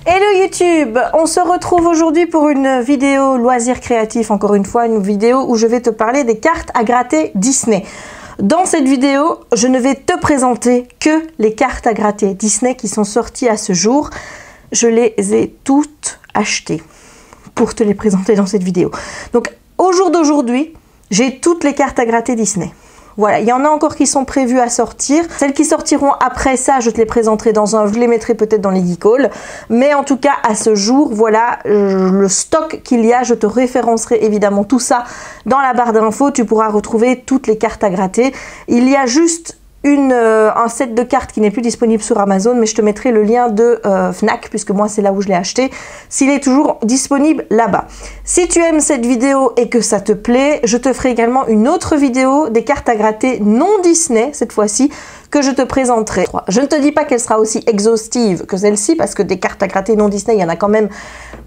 Hello YouTube, on se retrouve aujourd'hui pour une vidéo loisir créatif, encore une fois une vidéo où je vais te parler des cartes à gratter Disney. Dans cette vidéo, je ne vais te présenter que les cartes à gratter Disney qui sont sorties à ce jour. Je les ai toutes achetées pour te les présenter dans cette vidéo. Donc au jour d'aujourd'hui, j'ai toutes les cartes à gratter Disney. Voilà, il y en a encore qui sont prévues à sortir. Celles qui sortiront après ça, je te les présenterai je les mettrai peut-être dans les geek hauls. Mais en tout cas, à ce jour, voilà le stock qu'il y a. Je te référencerai évidemment tout ça dans la barre d'infos. Tu pourras retrouver toutes les cartes à gratter. Il y a juste un set de cartes qui n'est plus disponible sur Amazon, mais je te mettrai le lien de Fnac, puisque moi c'est là où je l'ai acheté, s'il est toujours disponible là-bas. Si tu aimes cette vidéo et que ça te plaît, je te ferai également une autre vidéo des cartes à gratter non Disney, cette fois-ci, que je te présenterai. Je ne te dis pas qu'elle sera aussi exhaustive que celle-ci, parce que des cartes à gratter non Disney, il y en a quand même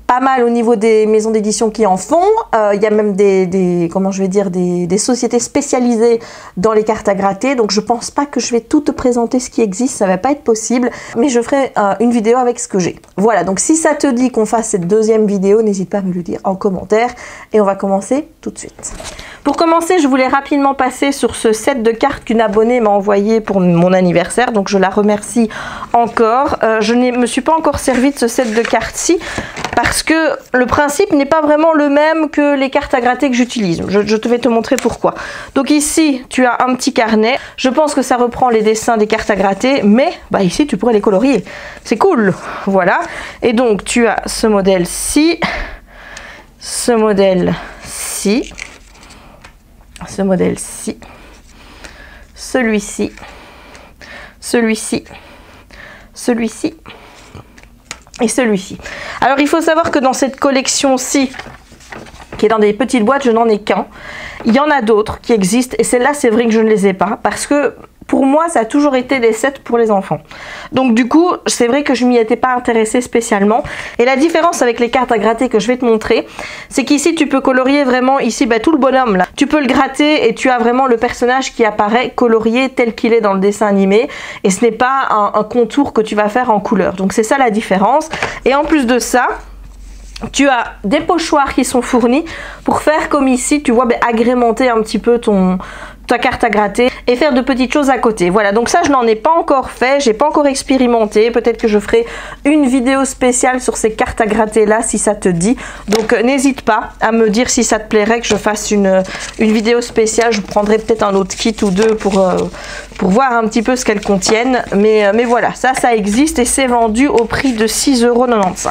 pas mal au niveau des maisons d'édition qui en font. Il y a même des sociétés spécialisées dans les cartes à gratter, donc je pense pas que je vais tout te présenter ce qui existe, ça va pas être possible, mais je ferai une vidéo avec ce que j'ai. Voilà, donc si ça te dit qu'on fasse cette deuxième vidéo, n'hésite pas à me le dire en commentaire et on va commencer tout de suite. Pour commencer, je voulais rapidement passer sur ce set de cartes qu'une abonnée m'a envoyé pour mon anniversaire, donc je la remercie encore. Je ne me suis pas encore servi de ce set de cartes-ci parce que le principe n'est pas vraiment le même que les cartes à gratter que j'utilise. Je vais te montrer pourquoi. Donc ici, tu as un petit carnet. Je pense que ça reprend les dessins des cartes à gratter, mais bah, ici, tu pourrais les colorier. C'est cool, voilà. Et donc, tu as ce modèle-ci, ce modèle-ci, ce modèle-ci, celui-ci, celui-ci, celui-ci et celui-ci. Alors il faut savoir que dans cette collection-ci, qui est dans des petites boîtes, je n'en ai qu'un. Il y en a d'autres qui existent et celles-là, c'est vrai que je ne les ai pas parce que pour moi, ça a toujours été des sets pour les enfants. Donc du coup, c'est vrai que je m'y étais pas intéressée spécialement. Et la différence avec les cartes à gratter que je vais te montrer, c'est qu'ici, tu peux colorier vraiment ici tout le bonhomme là. Tu peux le gratter et tu as vraiment le personnage qui apparaît colorié tel qu'il est dans le dessin animé. Et ce n'est pas un contour que tu vas faire en couleur. Donc c'est ça la différence. Et en plus de ça, tu as des pochoirs qui sont fournis pour faire comme ici, tu vois, agrémenter un petit peu ta carte à gratter et faire de petites choses à côté. Voilà, donc ça je n'en ai pas encore fait, j'ai pas encore expérimenté. Peut-être que je ferai une vidéo spéciale sur ces cartes à gratter là si ça te dit. Donc n'hésite pas à me dire si ça te plairait que je fasse une vidéo spéciale. Je prendrai peut-être un autre kit ou deux pour voir un petit peu ce qu'elles contiennent. Mais voilà, ça existe et c'est vendu au prix de 6,95 €.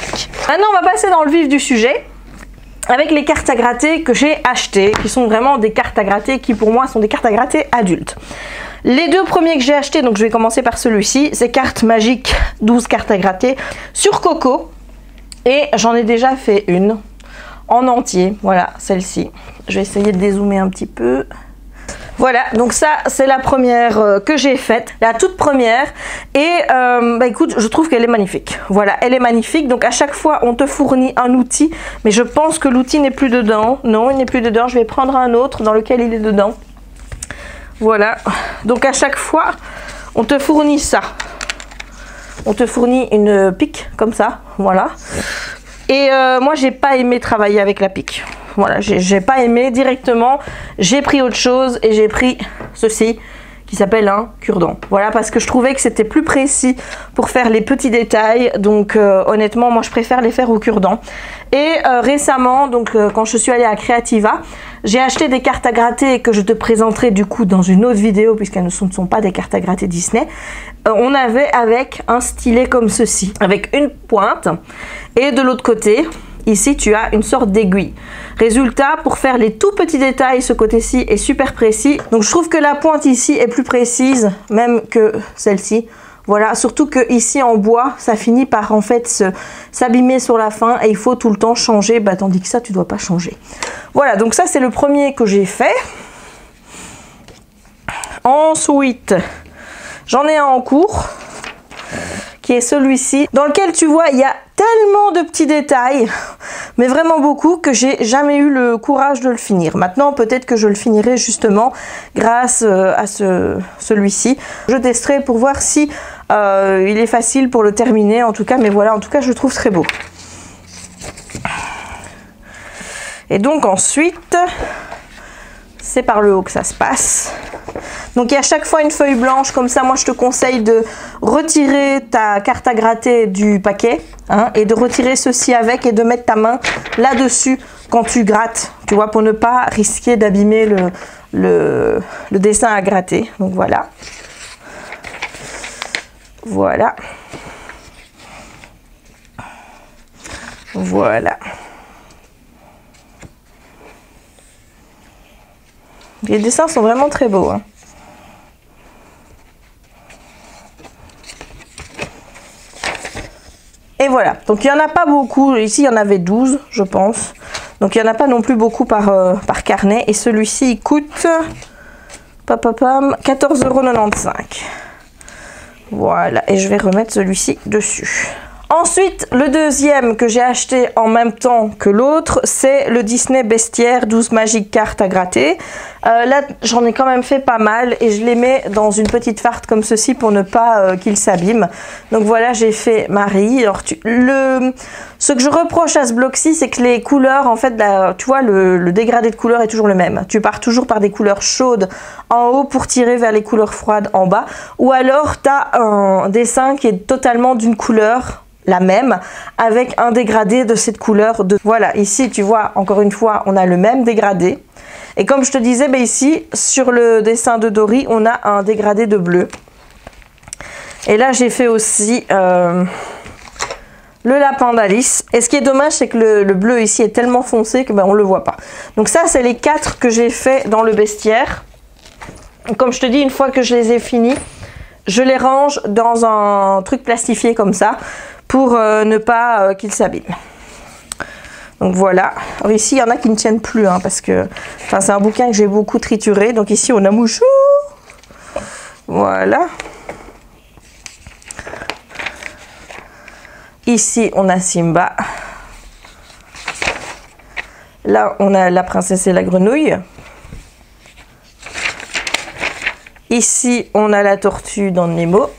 Maintenant on va passer dans le vif du sujet avec les cartes à gratter que j'ai achetées, qui sont vraiment des cartes à gratter qui pour moi sont des cartes à gratter adultes. Les deux premiers que j'ai achetés, donc je vais commencer par celui-ci, c'est Cartes Magiques, 12 cartes à gratter sur Coco. Et j'en ai déjà fait une en entier, voilà celle-ci. Je vais essayer de dézoomer un petit peu. Voilà, donc ça c'est la première que j'ai faite, la toute première. Et écoute, je trouve qu'elle est magnifique. Voilà, elle est magnifique. Donc à chaque fois on te fournit un outil, mais je pense que l'outil n'est plus dedans. Non, il n'est plus dedans. Je vais prendre un autre dans lequel il est dedans. Voilà, donc à chaque fois on te fournit ça. On te fournit une pique comme ça, voilà. Et moi j'ai pas aimé travailler avec la pique. Voilà, j'ai pas aimé directement, j'ai pris autre chose et j'ai pris ceci qui s'appelle un cure-dent. Voilà, parce que je trouvais que c'était plus précis pour faire les petits détails. Donc honnêtement, moi je préfère les faire au cure-dent. Et récemment, donc quand je suis allée à Creativa, j'ai acheté des cartes à gratter que je te présenterai du coup dans une autre vidéo puisqu'elles ne sont pas des cartes à gratter Disney. On avait avec un stylet comme ceci, avec une pointe et de l'autre côté, ici tu as une sorte d'aiguille. Résultat, pour faire les tout petits détails, ce côté-ci est super précis. Donc je trouve que la pointe ici est plus précise même que celle-ci. Voilà, surtout que ici en bois, ça finit par en fait s'abîmer sur la fin et il faut tout le temps changer, tandis que ça tu dois pas changer. Voilà, donc ça c'est le premier que j'ai fait. Ensuite, j'en ai un en cours qui est celui-ci, dans lequel tu vois il y a tellement de petits détails, mais vraiment beaucoup, que j'ai jamais eu le courage de le finir. Maintenant peut-être que je le finirai justement grâce à celui-ci. Je testerai pour voir si Il est facile pour le terminer en tout cas, mais voilà, en tout cas je le trouve très beau. Et donc ensuite, c'est par le haut que ça se passe. Donc il y a à chaque fois une feuille blanche comme ça. Moi je te conseille de retirer ta carte à gratter du paquet, hein, et de retirer ceci avec et de mettre ta main là-dessus quand tu grattes, tu vois, pour ne pas risquer d'abîmer le dessin à gratter. Donc voilà. Voilà. Voilà. Les dessins sont vraiment très beaux, hein. Et voilà, donc il n'y en a pas beaucoup, ici il y en avait 12 je pense, donc il n'y en a pas non plus beaucoup par carnet, et celui-ci il coûte 14,95 €. Voilà, et je vais remettre celui-ci dessus. Ensuite, le deuxième que j'ai acheté en même temps que l'autre, c'est le Disney Bestiaire 12 magiques cartes à gratter. Là, j'en ai quand même fait pas mal et je les mets dans une petite farte comme ceci pour ne pas qu'ils s'abîment. Donc voilà, j'ai fait Marie. Alors, ce que je reproche à ce bloc-ci, c'est que les couleurs, en fait, tu vois, le dégradé de couleurs est toujours le même. Tu pars toujours par des couleurs chaudes en haut pour tirer vers les couleurs froides en bas. Ou alors, tu as un dessin qui est totalement d'une couleur la même, avec un dégradé de cette couleur. Voilà, ici tu vois, encore une fois, on a le même dégradé. Et comme je te disais, ben ici, sur le dessin de Dory, on a un dégradé de bleu. Et là, j'ai fait aussi le lapin d'Alice. Et ce qui est dommage, c'est que le bleu ici est tellement foncé que ben, on ne le voit pas. Donc ça, c'est les 4 que j'ai fait dans le bestiaire. Comme je te dis, une fois que je les ai finis, je les range dans un truc plastifié comme ça, pour ne pas qu'ils s'abîment. Donc voilà. Alors ici, il y en a qui ne tiennent plus, hein, parce que c'est un bouquin que j'ai beaucoup trituré. Donc ici, on a Mouchou. Voilà. Ici, on a Simba. Là, on a la princesse et la grenouille. Ici, on a la tortue dans Nemo.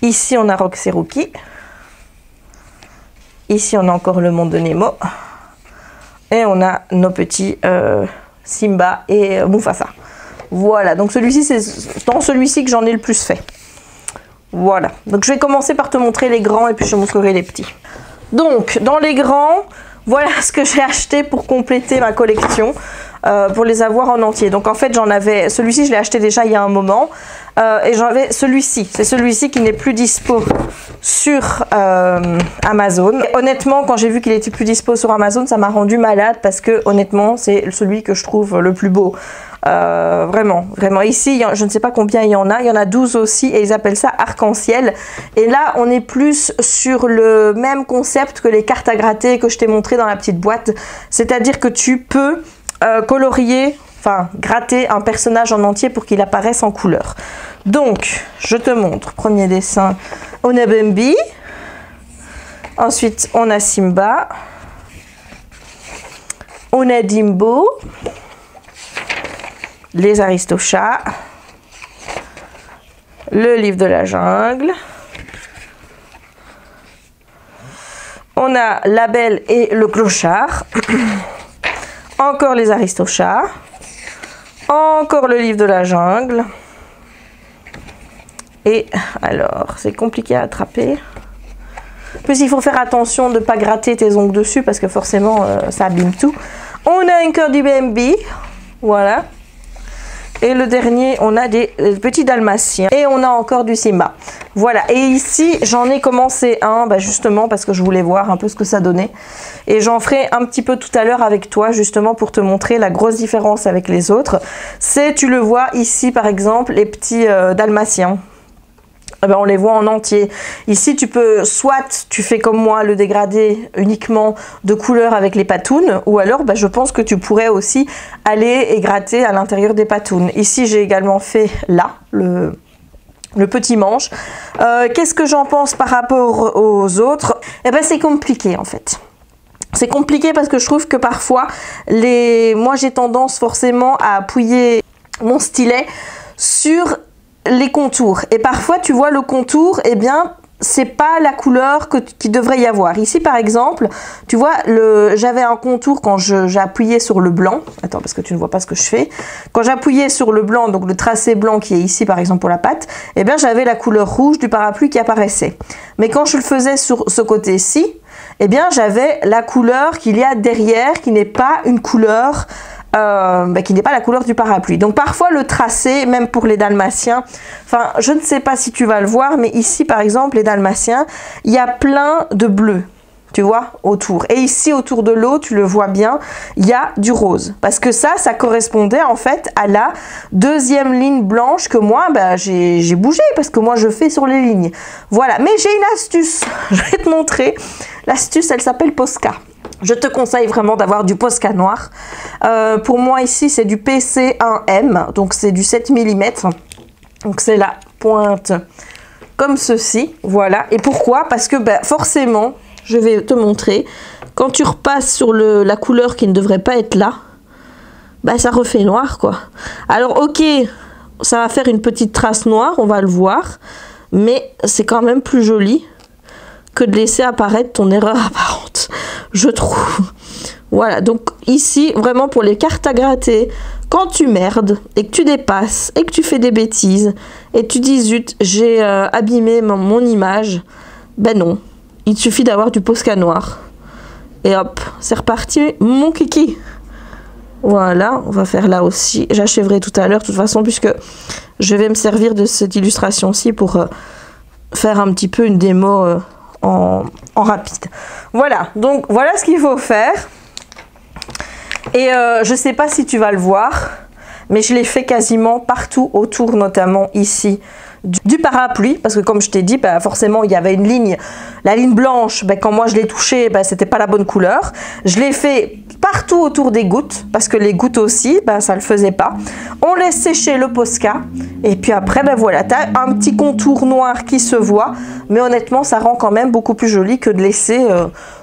Ici, on a Rox et Rookie. Ici, on a encore le monde de Nemo. Et on a nos petits Simba et Mufasa. Voilà, donc celui-ci, c'est dans celui-ci que j'en ai le plus fait. Voilà, donc je vais commencer par te montrer les grands et puis je te montrerai les petits. Donc, dans les grands, voilà ce que j'ai acheté pour compléter ma collection. Pour les avoir en entier. Donc en fait j'en avais, celui-ci je l'ai acheté déjà il y a un moment, et j'en avais celui-ci, c'est celui-ci qui n'est plus dispo sur Amazon. Et honnêtement, quand j'ai vu qu'il était plus dispo sur Amazon, ça m'a rendu malade parce que honnêtement c'est celui que je trouve le plus beau. Vraiment, vraiment. Ici, je ne sais pas combien il y en a 12 aussi, et ils appellent ça arc-en-ciel. Et là, on est plus sur le même concept que les cartes à gratter que je t'ai montré dans la petite boîte. C'est-à-dire que tu peux colorier, enfin gratter un personnage en entier pour qu'il apparaisse en couleur. Donc, je te montre. Premier dessin, on a Bambi. Ensuite, on a Simba. On a Dimbo. Les Aristochats, le livre de la jungle, on a La Belle et le Clochard, encore les Aristochats, encore le livre de la jungle, et alors c'est compliqué à attraper. En plus il faut faire attention de ne pas gratter tes ongles dessus parce que forcément ça abîme tout. On a encore du Bambi, voilà. Et le dernier, on a des petits dalmatiens. Et on a encore du Simba. Voilà. Et ici, j'en ai commencé un, justement, parce que je voulais voir un peu ce que ça donnait. Et j'en ferai un petit peu tout à l'heure avec toi, justement, pour te montrer la grosse différence avec les autres. C'est, tu le vois ici, par exemple, les petits dalmatiens. On les voit en entier. Ici, tu peux, soit tu fais comme moi le dégradé uniquement de couleur avec les patounes, ou alors je pense que tu pourrais aussi aller et gratter à l'intérieur des patounes. Ici, j'ai également fait là, le petit manche. Qu'est-ce que j'en pense par rapport aux autres? C'est compliqué en fait. C'est compliqué parce que je trouve que parfois, moi j'ai tendance forcément à appuyer mon stylet sur les contours. Et parfois, tu vois le contour, eh bien, c'est pas la couleur qu'il devrait y avoir. Ici, par exemple, tu vois, j'avais un contour quand j'ai appuyé sur le blanc. Attends, parce que tu ne vois pas ce que je fais. Quand j'appuyais sur le blanc, donc le tracé blanc qui est ici, par exemple, pour la pâte, eh bien, j'avais la couleur rouge du parapluie qui apparaissait. Mais quand je le faisais sur ce côté-ci, eh bien, j'avais la couleur qu'il y a derrière, qui n'est pas une couleur... qui n'est pas la couleur du parapluie. Donc parfois le tracé, même pour les dalmatiens, enfin je ne sais pas si tu vas le voir, mais ici par exemple les dalmatiens, il y a plein de bleu, tu vois, autour. Et ici autour de l'eau, tu le vois bien, il y a du rose. Parce que ça correspondait en fait à la deuxième ligne blanche que moi, j'ai bougé parce que moi je fais sur les lignes. Voilà, mais j'ai une astuce, je vais te montrer. L'astuce, elle s'appelle Posca. Je te conseille vraiment d'avoir du Posca noir. Pour moi ici c'est du PC1M, donc c'est du 7 mm. Donc c'est la pointe comme ceci, voilà. Et pourquoi? Parce que forcément, je vais te montrer, quand tu repasses sur la couleur qui ne devrait pas être là, ça refait noir quoi. Alors ok, ça va faire une petite trace noire, on va le voir, mais c'est quand même plus joli que de laisser apparaître ton erreur apparente, je trouve. Voilà, donc ici, vraiment pour les cartes à gratter, quand tu merdes et que tu dépasses et que tu fais des bêtises et tu dis zut, j'ai abîmé mon image, non, il suffit d'avoir du Posca noir. Et hop, c'est reparti, mon kiki. Voilà, on va faire là aussi. J'achèverai tout à l'heure, de toute façon, puisque je vais me servir de cette illustration-ci pour faire un petit peu une démo en rapide. Voilà, donc voilà ce qu'il faut faire. Et je sais pas si tu vas le voir, mais je l'ai fait quasiment partout autour, notamment ici du parapluie, parce que comme je t'ai dit, forcément il y avait une ligne, la ligne blanche, quand moi je l'ai touchée, c'était pas la bonne couleur. Je l'ai fait partout autour des gouttes, parce que les gouttes aussi, ça le faisait pas. On laisse sécher le Posca, et puis après, voilà, tu as un petit contour noir qui se voit, mais honnêtement, ça rend quand même beaucoup plus joli que de laisser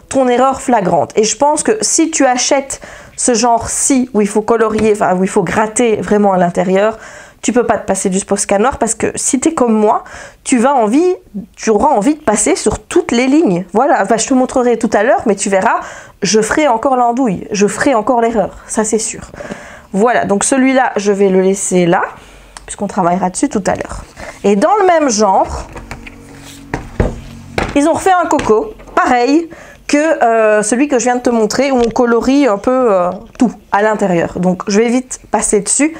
ton erreur flagrante. Et je pense que si tu achètes ce genre-ci, où il faut colorier, où il faut gratter vraiment à l'intérieur, tu peux pas te passer du Posca noir, parce que si tu es comme moi, tu auras envie de passer sur toutes les lignes. Voilà, je te montrerai tout à l'heure, mais tu verras, je ferai encore l'andouille, je ferai encore l'erreur, ça c'est sûr. Voilà, donc celui-là, je vais le laisser là, puisqu'on travaillera dessus tout à l'heure. Et dans le même genre, ils ont refait un coco, pareil que celui que je viens de te montrer, où on colorie un peu tout à l'intérieur. Donc je vais vite passer dessus.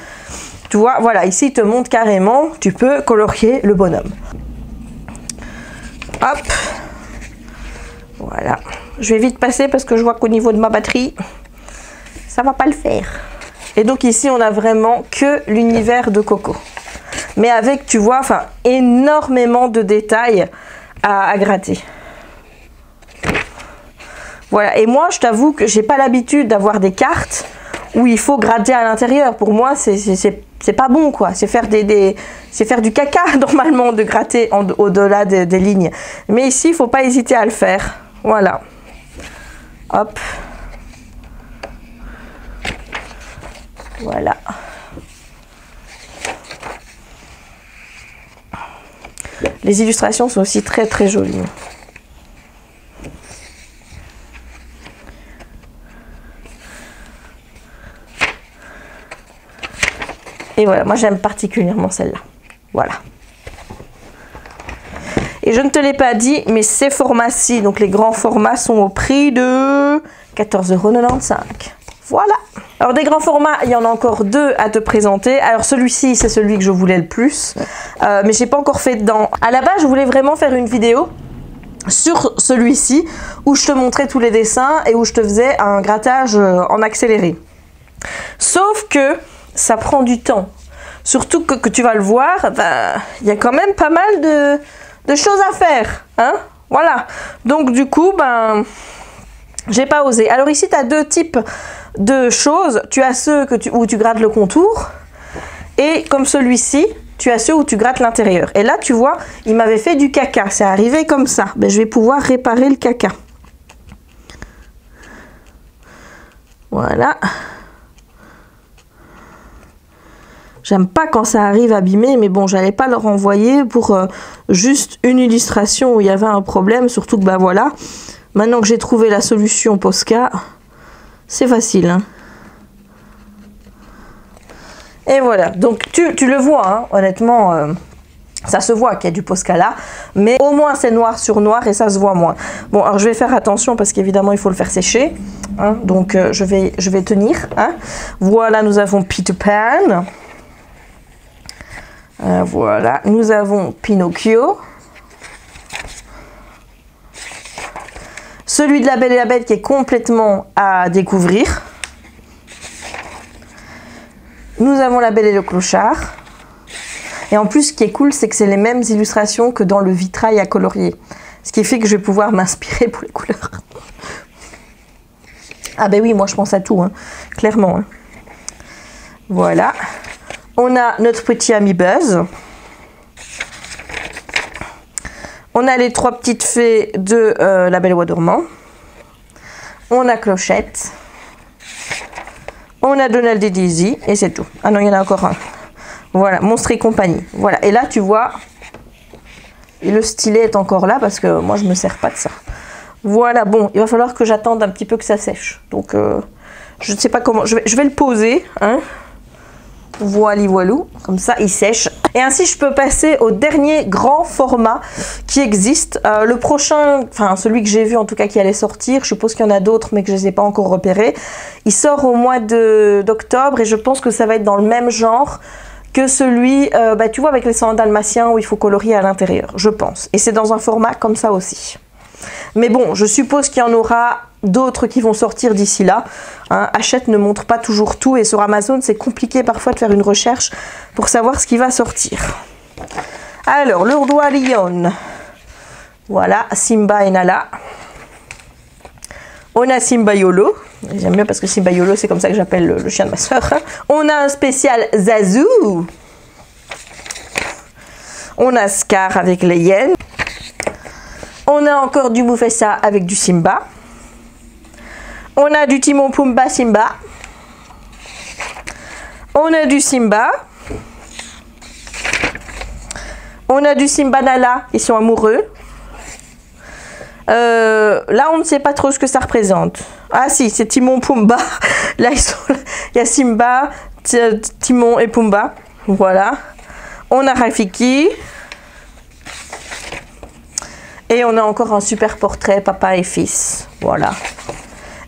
Tu vois, voilà, ici, il te montre carrément, tu peux colorier le bonhomme. Hop. Voilà. Je vais vite passer parce que je vois qu'au niveau de ma batterie, ça va pas le faire. Et donc ici, on a vraiment que l'univers de Coco. Mais avec, tu vois, énormément de détails à gratter. Voilà. Et moi, je t'avoue que j'ai pas l'habitude d'avoir des cartes où il faut gratter à l'intérieur. Pour moi, c'est pas bon, quoi. C'est faire c'est faire du caca, normalement, de gratter au-delà des lignes. Mais ici, il faut pas hésiter à le faire. Voilà. Hop. Voilà. Les illustrations sont aussi très, très jolies. Et voilà, moi j'aime particulièrement celle-là. Voilà. Et je ne te l'ai pas dit, mais ces formats-ci, donc les grands formats, sont au prix de 14,95 €. Voilà. Alors des grands formats, il y en a encore deux à te présenter. Alors celui-ci, c'est celui que je voulais le plus, mais je n'ai pas encore fait dedans. À la base, je voulais vraiment faire une vidéo sur celui-ci, où je te montrais tous les dessins et où je te faisais un grattage en accéléré. Sauf que ça prend du temps. Surtout que tu vas le voir, il y a quand même pas mal de choses à faire. Hein, voilà. Donc du coup, j'ai pas osé. Alors ici, tu as deux types de choses. Tu as ceux où tu grattes le contour. Et comme celui-ci, tu as ceux où tu grattes l'intérieur. Et là, tu vois, il m'avait fait du caca. C'est arrivé comme ça. Je vais pouvoir réparer le caca. Voilà. J'aime pas quand ça arrive abîmé, mais bon, j'allais pas le renvoyer pour juste une illustration où il y avait un problème, surtout que bah voilà, maintenant que j'ai trouvé la solution Posca, c'est facile, hein. Et voilà, donc tu le vois, hein, honnêtement, ça se voit qu'il y a du Posca là, mais au moins c'est noir sur noir et ça se voit moins. Bon, alors je vais faire attention parce qu'évidemment il faut le faire sécher, hein, donc je vais tenir, hein. Voilà, nous avons Peter Pan. Voilà, nous avons Pinocchio. Celui de La Belle et la Bête qui est complètement à découvrir. Nous avons La Belle et le Clochard. Et en plus, ce qui est cool, c'est que c'est les mêmes illustrations que dans le vitrail à colorier. Ce qui fait que je vais pouvoir m'inspirer pour les couleurs. Ah ben oui, moi je pense à tout, hein, clairement. Hein. Voilà. On a notre petit ami Buzz. On a les 3 petites fées de La Belle au Bois dormant. On a Clochette. On a Donald et Daisy. Et c'est tout. Ah non, il y en a encore un. Voilà, Monstres et compagnie. Voilà. Et là, tu vois, et le stylet est encore là parce que moi, je ne me sers pas de ça. Voilà, bon, il va falloir que j'attende un petit peu que ça sèche. Donc, je ne sais pas comment. Je vais le poser, hein. Voilà, voilou, comme ça il sèche. Et ainsi je peux passer au dernier grand format qui existe. Le prochain, enfin celui que j'ai vu en tout cas qui allait sortir, je suppose qu'il y en a d'autres mais que je ne les ai pas encore repérés. Il sort au mois d'octobre et je pense que ça va être dans le même genre que celui, bah, tu vois, avec les 101 dalmatiens où il faut colorier à l'intérieur, je pense. Et c'est dans un format comme ça aussi. Mais bon, je suppose qu'il y en aura d'autres qui vont sortir d'ici là. Hein, Hachette ne montre pas toujours tout et sur Amazon, c'est compliqué parfois de faire une recherche pour savoir ce qui va sortir. Alors, le roi lion. Voilà, Simba et Nala. On a Simba Yolo. J'aime bien parce que Simba Yolo, c'est comme ça que j'appelle le chien de ma soeur. On a un spécial Zazu. On a Scar avec les hyènes. On a encore du Mufasa avec du Simba. On a du Timon Pumba Simba. On a du Simba. On a du Simba Nala, ils sont amoureux. Là, on ne sait pas trop ce que ça représente. Ah si, c'est Timon Pumba. Là, il y a Simba, Timon et Pumba. Voilà. On a Rafiki. Et on a encore un super portrait, papa et fils. Voilà.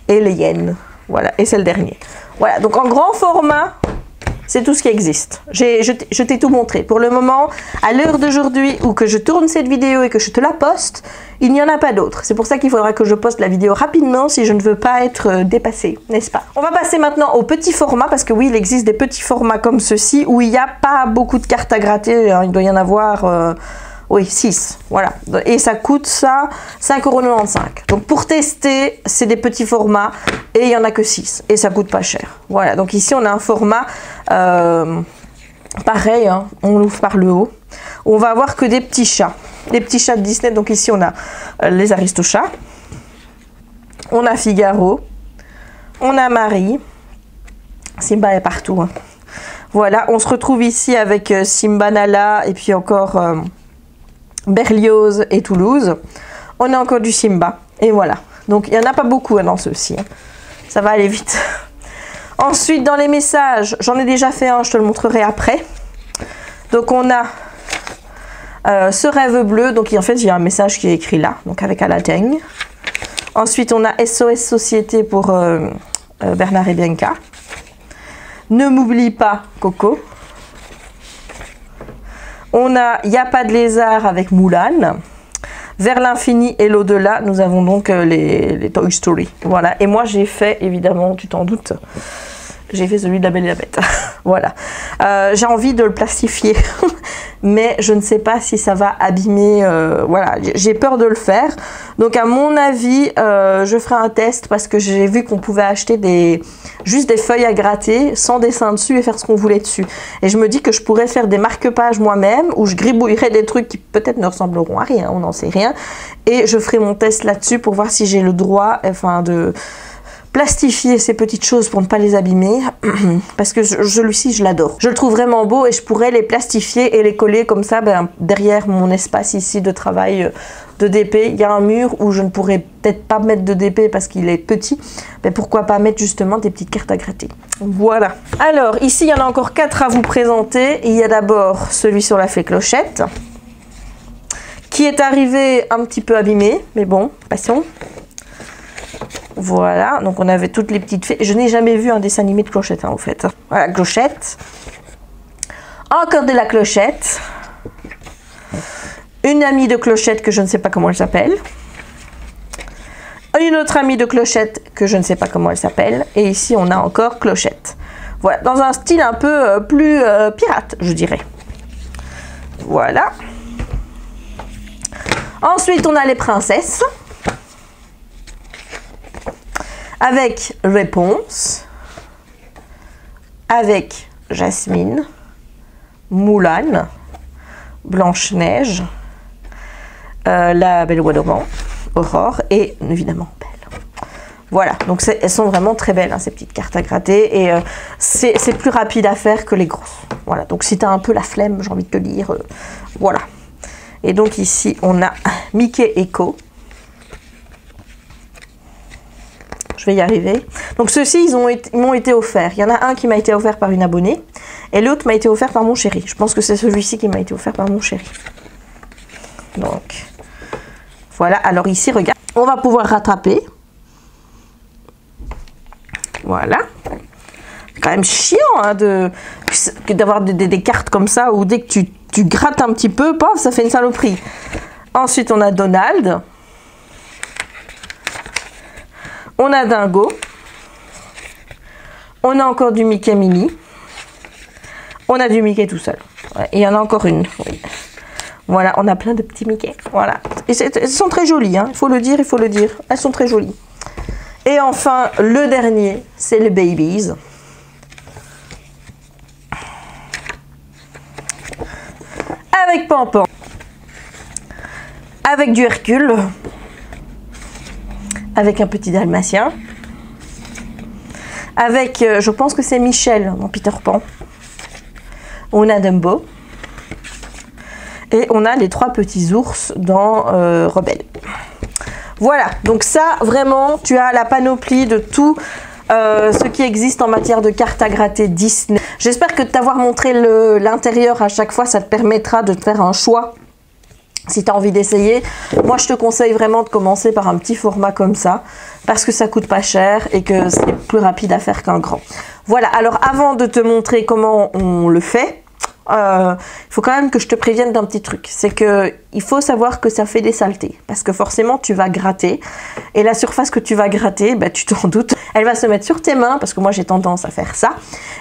Et les hyènes. Voilà. Et c'est le dernier. Voilà. Donc en grand format, c'est tout ce qui existe. Je t'ai tout montré. Pour le moment, à l'heure d'aujourd'hui où que je tourne cette vidéo et que je te la poste, il n'y en a pas d'autres. C'est pour ça qu'il faudra que je poste la vidéo rapidement si je ne veux pas être dépassée, n'est-ce pas? On va passer maintenant au petit format parce que oui, il existe des petits formats comme ceci où il n'y a pas beaucoup de cartes à gratter. Hein. Il doit y en avoir... oui, 6, voilà. Et ça coûte ça 5,95 €. Donc pour tester, c'est des petits formats et il n'y en a que 6. Et ça coûte pas cher. Voilà, donc ici on a un format pareil, hein, on l'ouvre par le haut. On va avoir que des petits chats. Des petits chats de Disney. Donc ici on a les Aristochats. On a Figaro. On a Marie. Simba est partout. Hein. Voilà, on se retrouve ici avec Simba Nala et puis encore... Berlioz et Toulouse. On a encore du Simba. Et voilà. Donc, il n'y en a pas beaucoup hein, dans ceux-ci. Hein. Ça va aller vite. Ensuite, dans les messages, j'en ai déjà fait un. Je te le montrerai après. Donc, on a ce rêve bleu. Donc, en fait, il y a un message qui est écrit là. Donc, avec à la teigne. Ensuite, on a SOS Société pour Bernard et Bianca. Ne m'oublie pas, Coco. On a Y a pas de lézard avec Moulin. Vers l'infini et l'au-delà, nous avons donc les Toy Story. Voilà. Et moi, j'ai fait, évidemment, tu t'en doutes, j'ai fait celui de La Belle et la Bête. Voilà. J'ai envie de le plastifier, mais je ne sais pas si ça va abîmer. Voilà. J'ai peur de le faire. Donc, à mon avis, je ferai un test parce que j'ai vu qu'on pouvait acheter juste des feuilles à gratter sans dessin dessus et faire ce qu'on voulait dessus. Et je me dis que je pourrais faire des marque-pages moi-même où je gribouillerai des trucs qui peut-être ne ressembleront à rien, on n'en sait rien. Et je ferai mon test là-dessus pour voir si j'ai le droit, enfin, de plastifier ces petites choses pour ne pas les abîmer parce que celui-ci je l'adore. Je le trouve vraiment beau et je pourrais les plastifier et les coller comme ça derrière mon espace ici de travail de DP. Il y a un mur où je ne pourrais peut-être pas mettre de DP parce qu'il est petit, mais pourquoi pas mettre justement des petites cartes à gratter. Voilà. Alors ici il y en a encore 4 à vous présenter. Il y a d'abord celui sur la fée clochette qui est arrivé un petit peu abîmé, mais bon, passons. Voilà, donc on avait toutes les petites fées. Je n'ai jamais vu un dessin animé de Clochette, hein, au fait. Voilà, Clochette. Encore de la Clochette. Une amie de Clochette que je ne sais pas comment elle s'appelle. Une autre amie de Clochette que je ne sais pas comment elle s'appelle. Et ici, on a encore Clochette. Voilà, dans un style un peu plus pirate, je dirais. Voilà. Ensuite, on a les princesses. Avec Réponse. Avec Jasmine. Moulane. Blanche-Neige. La Belle au bois dormant. Aurore. Et évidemment Belle. Voilà, donc elles sont vraiment très belles, hein, ces petites cartes à gratter. Et c'est plus rapide à faire que les grosses. Voilà, donc si tu as un peu la flemme, j'ai envie de te dire, voilà. Et donc ici, on a Mickey Echo. Je vais y arriver. Donc ceux-ci, ils m'ont été offerts. Il y en a un qui m'a été offert par une abonnée. Et l'autre m'a été offert par mon chéri. Je pense que c'est celui-ci qui m'a été offert par mon chéri. Donc, voilà. Alors ici, regarde. On va pouvoir rattraper. Voilà. C'est quand même chiant hein, d'avoir des cartes comme ça où dès que tu grattes un petit peu, paf, ça fait une saloperie. Ensuite, on a Donald. On a Dingo. On a encore du Mickey Mini. On a du Mickey tout seul. Ouais, et il y en a encore une. Oui. Voilà, on a plein de petits Mickey. Voilà. Et elles sont très jolies, hein. Il faut le dire, il faut le dire. Elles sont très jolies. Et enfin, le dernier, c'est les Babies. Avec Pampan. Avec du Hercule. Avec un petit dalmatien. Avec, je pense que c'est Michel dans Peter Pan. On a Dumbo. Et on a les 3 petits ours dans Rebelle. Voilà, donc ça, vraiment, tu as la panoplie de tout ce qui existe en matière de cartes à gratter Disney. J'espère que de t'avoir montré l'intérieur à chaque fois, ça te permettra de te faire un choix. Si tu as envie d'essayer, moi je te conseille vraiment de commencer par un petit format comme ça, parce que ça coûte pas cher et que c'est plus rapide à faire qu'un grand. Voilà, alors avant de te montrer comment on le fait, il faut quand même que je te prévienne d'un petit truc. C'est que il faut savoir que ça fait des saletés. Parce que forcément, tu vas gratter. Et la surface que tu vas gratter, bah, tu t'en doutes, elle va se mettre sur tes mains. Parce que moi, j'ai tendance à faire ça.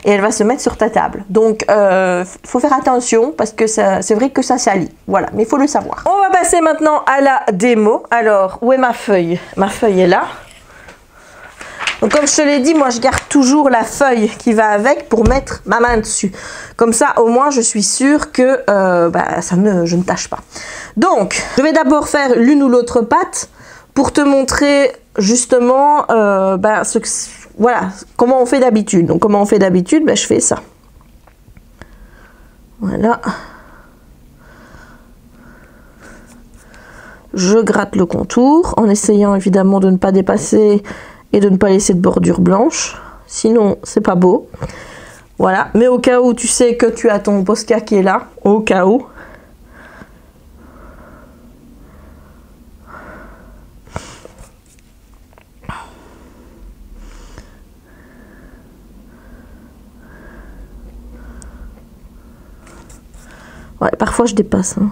Et elle va se mettre sur ta table. Donc, faut faire attention. Parce que c'est vrai que ça salit. Voilà, mais il faut le savoir. On va passer maintenant à la démo. Alors, où est ma feuille? Ma feuille est là. Donc comme je te l'ai dit, moi je garde toujours la feuille qui va avec pour mettre ma main dessus. Comme ça au moins je suis sûre que je ne tâche pas. Donc je vais d'abord faire l'une ou l'autre patte pour te montrer justement voilà, comment on fait d'habitude. Donc comment on fait d'habitude, je fais ça. Voilà. Je gratte le contour en essayant évidemment de ne pas dépasser et de ne pas laisser de bordure blanche, sinon c'est pas beau. Voilà, mais au cas où tu sais que tu as ton Posca qui est là, au cas où. Ouais, parfois je dépasse. Hein.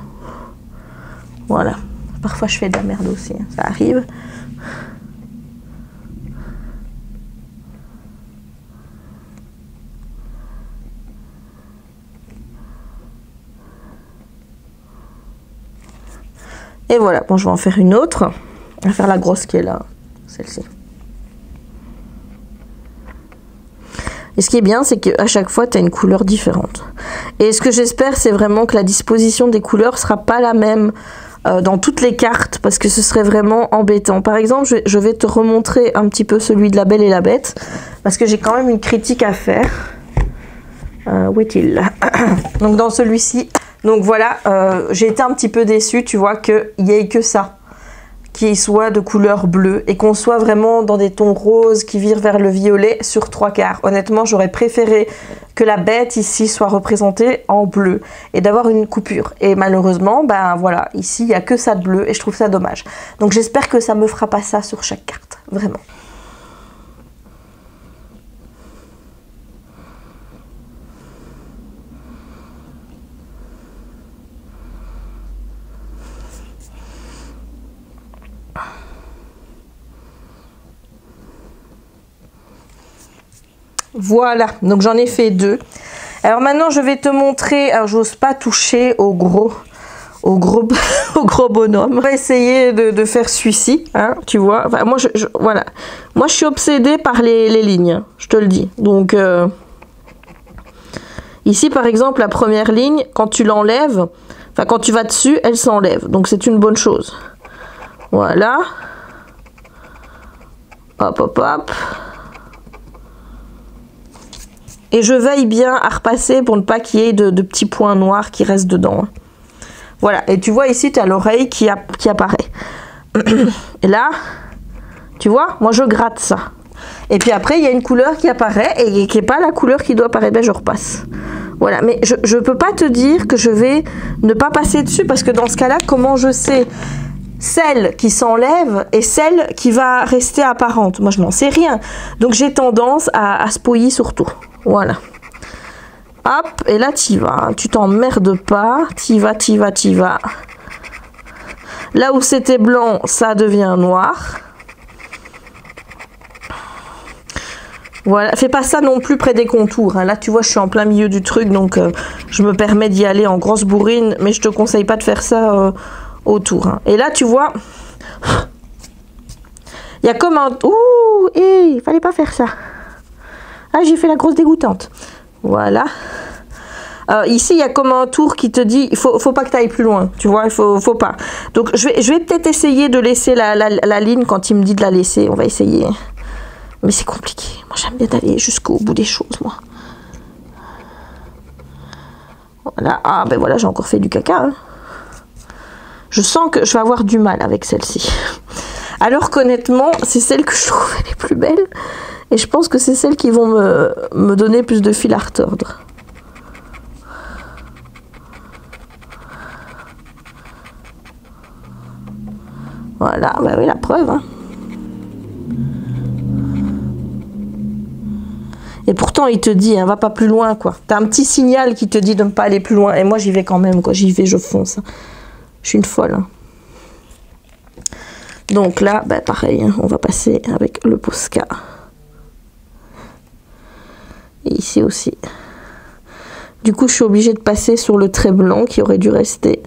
Voilà, parfois je fais de la merde aussi, hein. Ça arrive. Et voilà, bon, je vais en faire une autre. On va faire la grosse qui est là, celle-ci. Et ce qui est bien, c'est qu'à chaque fois, tu as une couleur différente. Et ce que j'espère, c'est vraiment que la disposition des couleurs sera pas la même dans toutes les cartes parce que ce serait vraiment embêtant. Par exemple, je vais te remontrer un petit peu celui de La Belle et la Bête parce que j'ai quand même une critique à faire. Où est-il? Donc dans celui-ci, donc voilà, j'ai été un petit peu déçue, tu vois, qu'il n'y ait que ça qui soit de couleur bleue et qu'on soit vraiment dans des tons roses qui virent vers le violet sur 3/4. Honnêtement, j'aurais préféré que la bête ici soit représentée en bleu et d'avoir une coupure. Et malheureusement, ben voilà, ici il n'y a que ça de bleu et je trouve ça dommage. Donc j'espère que ça me fera pas ça sur chaque carte, vraiment. Voilà, donc j'en ai fait 2. Alors maintenant, je vais te montrer. Alors, j'ose pas toucher au gros bonhomme. On va essayer de faire celui-ci, hein, tu vois. Enfin, moi, voilà. Moi, je suis obsédée par les lignes, je te le dis. Donc, ici, par exemple, la première ligne, quand tu l'enlèves, enfin, quand tu vas dessus, elle s'enlève. Donc, c'est une bonne chose. Voilà. Hop, hop, hop. Et je veille bien à repasser pour ne pas qu'il y ait de petits points noirs qui restent dedans. Voilà, et tu vois ici, tu as l'oreille qui apparaît. Et là, tu vois, moi je gratte ça. Et puis après, il y a une couleur qui apparaît et qui n'est pas la couleur qui doit apparaître. Ben, je repasse. Voilà, mais je ne peux pas te dire que je vais ne pas passer dessus parce que dans ce cas-là, comment je sais celle qui s'enlève et celle qui va rester apparente? Moi, je n'en sais rien. Donc, j'ai tendance à spoiler surtout. Voilà. Hop, et là, tu y vas. Tu t'emmerdes pas. Tu y vas, tu y vas, tu y vas. Là où c'était blanc, ça devient noir. Voilà. Fais pas ça non plus près des contours. Hein. Là, tu vois, je suis en plein milieu du truc. Donc, je me permets d'y aller en grosse bourrine. Mais je te conseille pas de faire ça autour. Hein. Et là, tu vois... Il y a comme un... Ouh, il fallait pas faire ça. Ah, j'ai fait la grosse dégoûtante. Voilà. Ici, il y a comme un tour qui te dit, il faut pas que tu ailles plus loin. Tu vois, il faut pas. Donc, je vais peut-être essayer de laisser la ligne quand il me dit de la laisser. On va essayer. Mais c'est compliqué. Moi, j'aime bien aller jusqu'au bout des choses, moi. Voilà. Ah, ben voilà, j'ai encore fait du caca. Hein. Je sens que je vais avoir du mal avec celle-ci. Alors qu'honnêtement, c'est celle que je trouve les plus belles. Et je pense que c'est celles qui vont me donner plus de fil à retordre. Voilà, bah oui, la preuve. Hein. Et pourtant, il te dit, hein, va pas plus loin, quoi. T'as un petit signal qui te dit de ne pas aller plus loin. Et moi, j'y vais quand même, quoi. J'y vais, je fonce. Je suis une folle. Hein. Donc là, bah, pareil, hein, on va passer avec le Posca. Et ici aussi. Du coup, je suis obligée de passer sur le trait blanc qui aurait dû rester.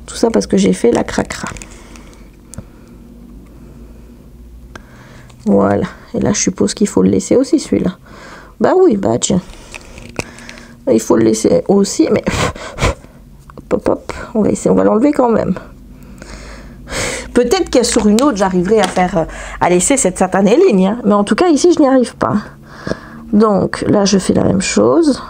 Tout ça parce que j'ai fait la cracra. Voilà. Et là, je suppose qu'il faut le laisser aussi, celui-là. Bah oui, bah tiens. Il faut le laisser aussi, mais... Hop, hop, hop. On va essayer, on va l'enlever quand même. Peut-être que sur une autre, j'arriverai à laisser cette satanée ligne. Hein. Mais en tout cas, ici, je n'y arrive pas. Donc, là, je fais la même chose.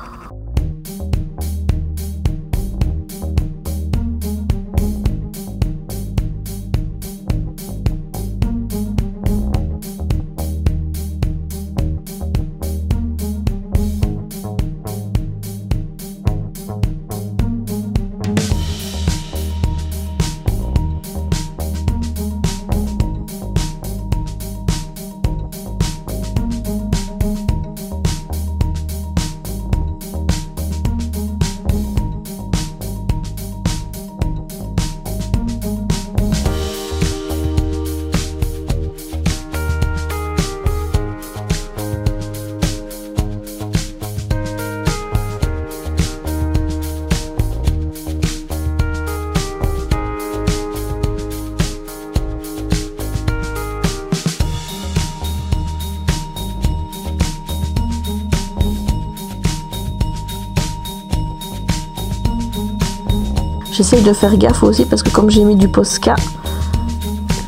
J'essaye de faire gaffe aussi parce que comme j'ai mis du Posca,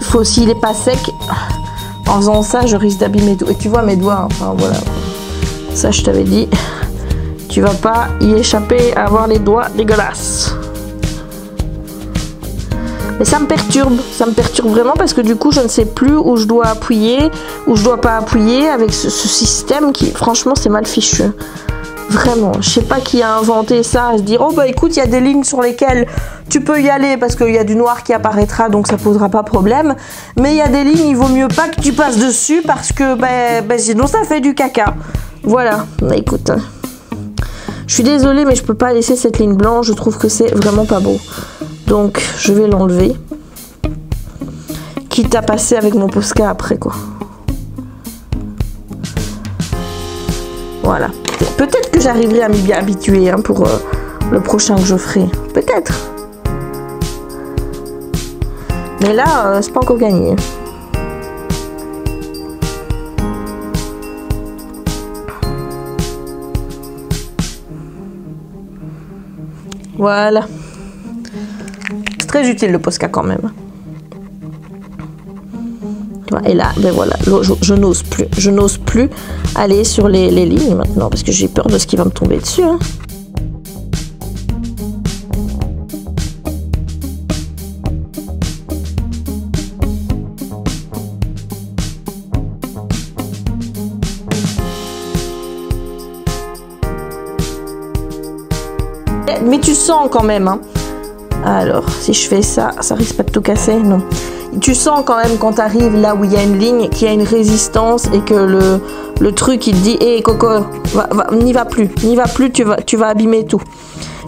il faut aussi il est pas sec. En faisant ça, je risque d'abîmer tout. Et tu vois mes doigts, enfin voilà. Ça, je t'avais dit, tu vas pas y échapper à avoir les doigts dégueulasses. Mais ça me perturbe vraiment parce que du coup, je ne sais plus où je dois appuyer, où je dois pas appuyer avec ce système qui, franchement, c'est mal fichu. Vraiment, je sais pas qui a inventé ça, à se dire, oh bah écoute, il y a des lignes sur lesquelles tu peux y aller parce qu'il y a du noir qui apparaîtra, donc ça posera pas problème. Mais il y a des lignes, il vaut mieux pas que tu passes dessus parce que sinon ça fait du caca. Voilà, bah, écoute, je suis désolée, mais je peux pas laisser cette ligne blanche, je trouve que c'est vraiment pas beau. Donc, je vais l'enlever. Quitte à passer avec mon Posca après, quoi. Voilà. Peut-être que j'arriverai à m'y bien habituer hein, pour le prochain que je ferai. Peut-être. Mais là, c'est pas encore gagné. Voilà. C'est très utile le Posca quand même. Et là, ben voilà, je n'ose plus. Je n'ose plus aller sur les lignes maintenant parce que j'ai peur de ce qui va me tomber dessus. Hein. Mais tu sens quand même. Hein. Alors, si je fais ça, ça risque pas de tout casser, non. Tu sens quand même quand tu arrives là où il y a une ligne, qu'il y a une résistance et que le truc il te dit hé Coco, n'y va plus, tu vas abîmer tout.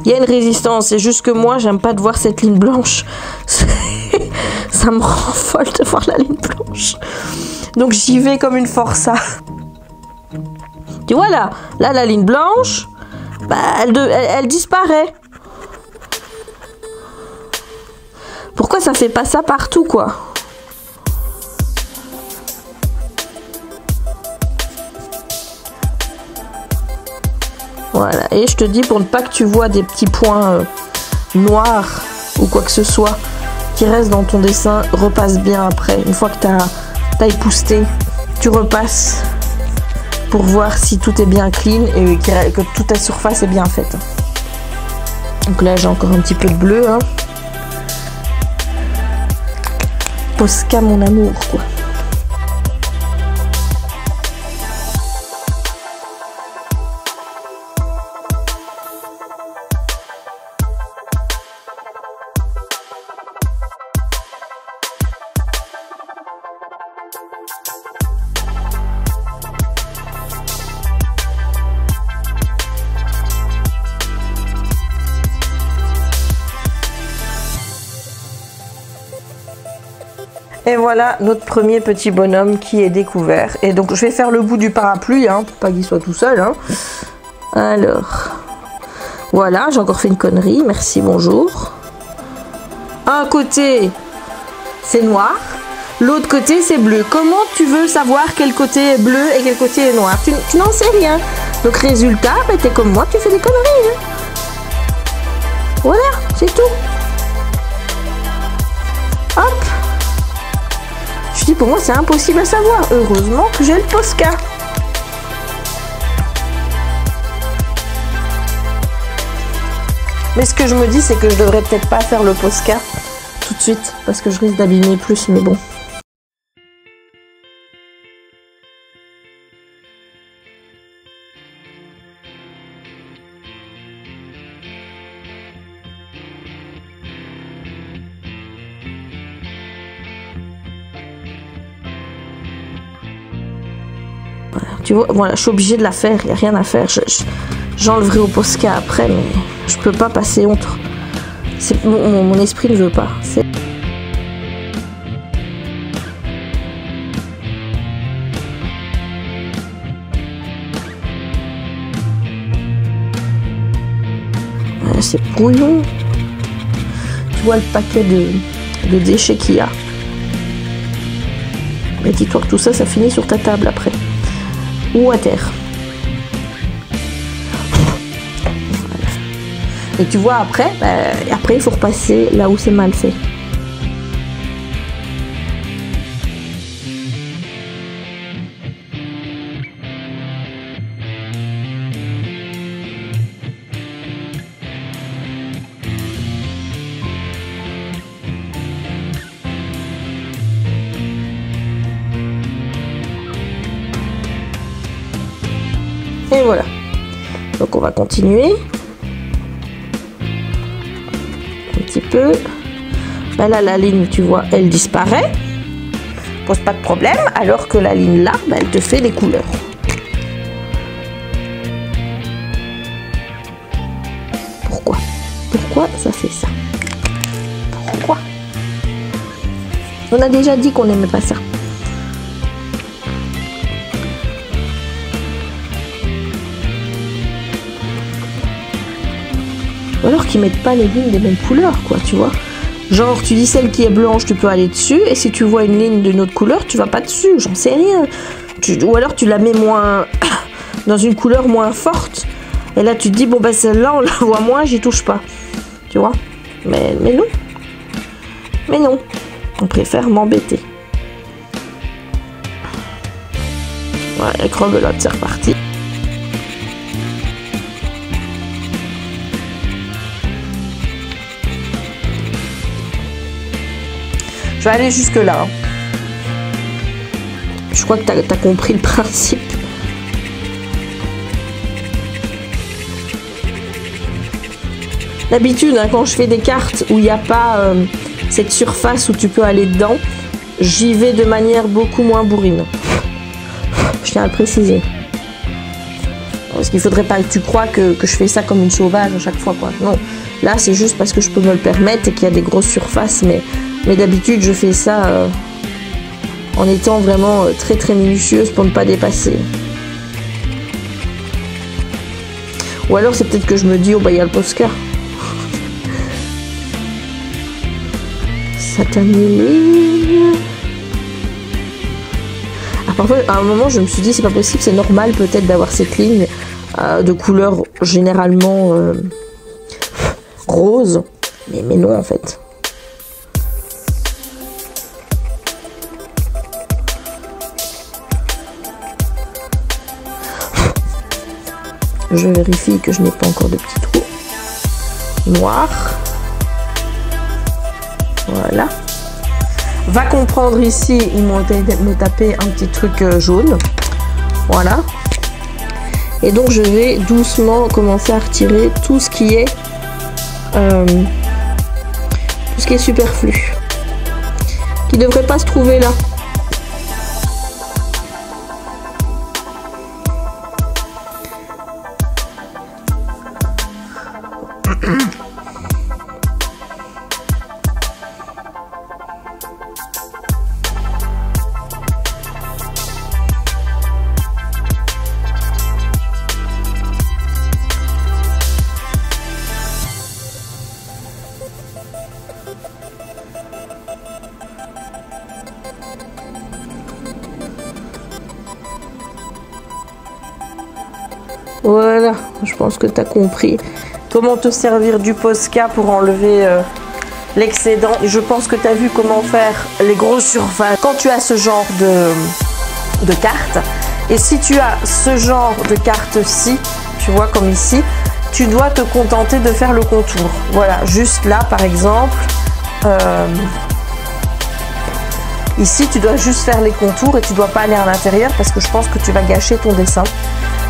Il y a une résistance, c'est juste que moi j'aime pas de voir cette ligne blanche. Ça me rend folle de voir la ligne blanche. Donc j'y vais comme une forçat. Tu vois là la ligne blanche, bah, elle disparaît. Pourquoi ça fait pas ça partout, quoi? Voilà, et je te dis pour ne pas que tu vois des petits points noirs ou quoi que ce soit qui restent dans ton dessin, repasse bien après. Une fois que t'as épousseté, tu repasses pour voir si tout est bien clean et que toute ta surface est bien faite. Donc là, j'ai encore un petit peu de bleu, hein. Posca mon amour quoi. Et voilà notre premier petit bonhomme qui est découvert. Et donc je vais faire le bout du parapluie, hein, pour pas qu'il soit tout seul. Hein. Alors, voilà, j'ai encore fait une connerie. Merci, bonjour. Un côté, c'est noir. L'autre côté, c'est bleu. Comment tu veux savoir quel côté est bleu et quel côté est noir? Tu n'en sais rien. Donc résultat, bah, t'es comme moi, tu fais des conneries. Hein. Voilà, c'est tout. Hop. Je dis pour moi c'est impossible à savoir. Heureusement que j'ai le Posca. Mais ce que je me dis c'est que je devrais peut-être pas faire le Posca tout de suite parce que je risque d'abîmer plus, mais bon. Tu vois, voilà, je suis obligée de la faire, il n'y a rien à faire. J'enlèverai au Posca après, mais je peux pas passer outre. Mon esprit ne veut pas. C'est brouillon. Tu vois le paquet de déchets qu'il y a. Mais dis-toi que tout ça, ça finit sur ta table après. Ou à terre. Voilà. Et tu vois après, après il faut repasser là où c'est mal fait. Et voilà. Donc on va continuer. Un petit peu. Ben là, la ligne, tu vois, elle disparaît. Pose pas de problème. Alors que la ligne là, ben, elle te fait les couleurs. Pourquoi ça fait ça? Pourquoi? On a déjà dit qu'on n'aimait pas ça. Ou alors qu'ils mettent pas les lignes des mêmes couleurs, quoi, tu vois. Genre, tu dis celle qui est blanche, tu peux aller dessus, et si tu vois une ligne d'une autre couleur, tu vas pas dessus, j'en sais rien. Ou alors tu la mets moins dans une couleur moins forte, et là tu te dis, bon ben celle-là, on la voit moins, j'y touche pas. Tu vois. Mais non. Mais non. On préfère m'embêter. Ouais, crevelotte, c'est reparti. Je vais aller jusque là. Je crois que tu as compris le principe. D'habitude, hein, quand je fais des cartes où il n'y a pas cette surface où tu peux aller dedans, j'y vais de manière beaucoup moins bourrine. Je tiens à le préciser. Parce qu'il ne faudrait pas que tu crois que je fais ça comme une sauvage à chaque fois, quoi. Non, là c'est juste parce que je peux me le permettre et qu'il y a des grosses surfaces, mais d'habitude je fais ça en étant vraiment très très minutieuse pour ne pas dépasser. Ou alors c'est peut-être que je me dis, oh bah il y a le Posca. Satané. Parfois, à un moment, je me suis dit, c'est pas possible, c'est normal peut-être d'avoir cette ligne de couleur généralement rose. Mais non, en fait. Je vérifie que je n'ai pas encore de petits trous noirs. Voilà. Va comprendre ici, ils m'ont tapé un petit truc jaune. Voilà. Et donc je vais doucement commencer à retirer tout ce qui est superflu. Qui ne devrait pas se trouver là. Voilà, je pense que tu as compris comment te servir du Posca pour enlever l'excédent. Je pense que tu as vu comment faire les grosses surfaces quand tu as ce genre de carte. Et si tu as ce genre de carte-ci, tu vois comme ici, tu dois te contenter de faire le contour. Voilà, juste là par exemple. Ici, tu dois juste faire les contours et tu dois pas aller à l'intérieur parce que je pense que tu vas gâcher ton dessin.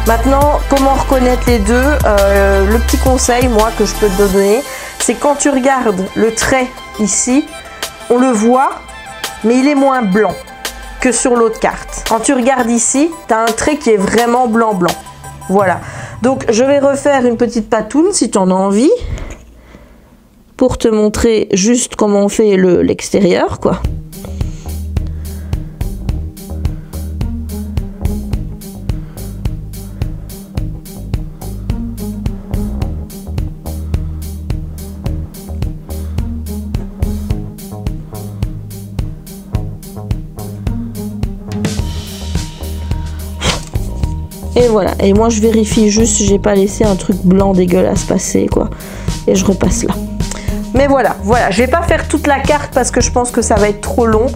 Maintenant, comment reconnaître les deux? Le petit conseil, moi, que je peux te donner, c'est quand tu regardes le trait ici, on le voit, mais il est moins blanc que sur l'autre carte. Quand tu regardes ici, tu as un trait qui est vraiment blanc-blanc. Voilà. Donc, je vais refaire une petite patoune, si tu en as envie, pour te montrer juste comment on fait l'extérieur, quoi. Et voilà, et moi je vérifie juste si j'ai pas laissé un truc blanc dégueulasse passer, quoi. et je repasse là. Mais voilà, je vais pas faire toute la carte parce que je pense que ça va être trop long,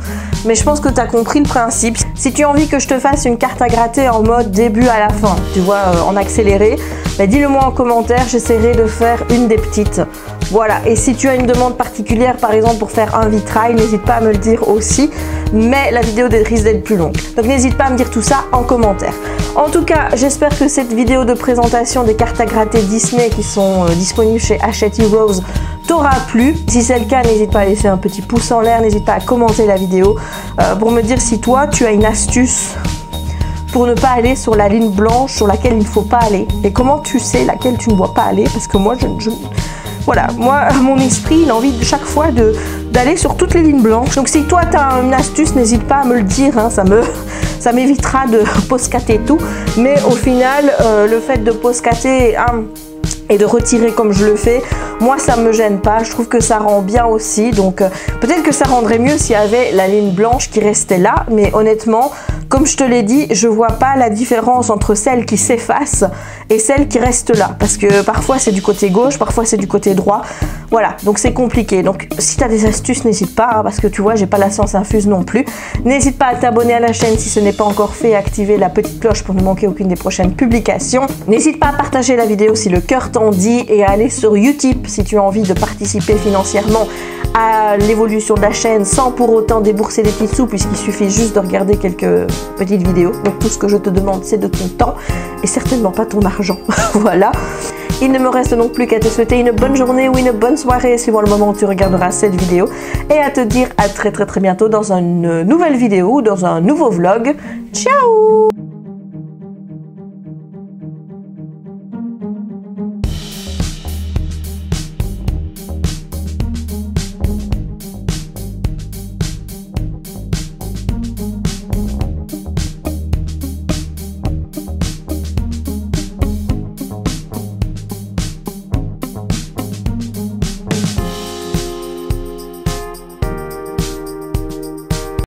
mais je pense que tu as compris le principe. Si tu as envie que je te fasse une carte à gratter en mode début à la fin, tu vois, en accéléré, bah dis-le moi en commentaire, j'essaierai de faire une des petites. Voilà, et si tu as une demande particulière, par exemple pour faire un vitrail, n'hésite pas à me le dire aussi, mais la vidéo risque d'être plus longue. Donc n'hésite pas à me dire tout ça en commentaire. En tout cas, j'espère que cette vidéo de présentation des cartes à gratter Disney qui sont disponibles chez Hachette Heroes t'aura plu. Si c'est le cas, n'hésite pas à laisser un petit pouce en l'air, n'hésite pas à commenter la vidéo pour me dire si toi tu as une astuce pour ne pas aller sur la ligne blanche sur laquelle il ne faut pas aller. Et comment tu sais laquelle tu ne dois pas aller, parce que moi, voilà, moi, mon esprit, il a envie de chaque fois d'aller sur toutes les lignes blanches. Donc si toi, tu as une astuce, n'hésite pas à me le dire, hein, ça m'évitera de postcater tout. Mais au final, le fait de postcater et de retirer comme je le fais, moi ça me gêne pas, je trouve que ça rend bien aussi, donc peut-être que ça rendrait mieux s'il y avait la ligne blanche qui restait là, mais honnêtement, comme je te l'ai dit, je vois pas la différence entre celle qui s'efface et celle qui reste là, parce que parfois c'est du côté gauche, parfois c'est du côté droit, voilà, donc c'est compliqué. Donc si tu as des astuces, n'hésite pas, hein, parce que tu vois, j'ai pas la science infuse non plus. N'hésite pas à t'abonner à la chaîne si ce n'est pas encore fait, activer la petite cloche pour ne manquer aucune des prochaines publications. N'hésite pas à partager la vidéo si le cœur t'en dit et à aller sur Utip si tu as envie de participer financièrement à l'évolution de la chaîne sans pour autant débourser des petits sous, puisqu'il suffit juste de regarder quelques petites vidéos. Donc tout ce que je te demande, c'est de ton temps et certainement pas ton argent. Voilà. Il ne me reste donc plus qu'à te souhaiter une bonne journée ou une bonne soirée suivant le moment où tu regarderas cette vidéo, et à te dire à très bientôt dans une nouvelle vidéo ou dans un nouveau vlog. Ciao!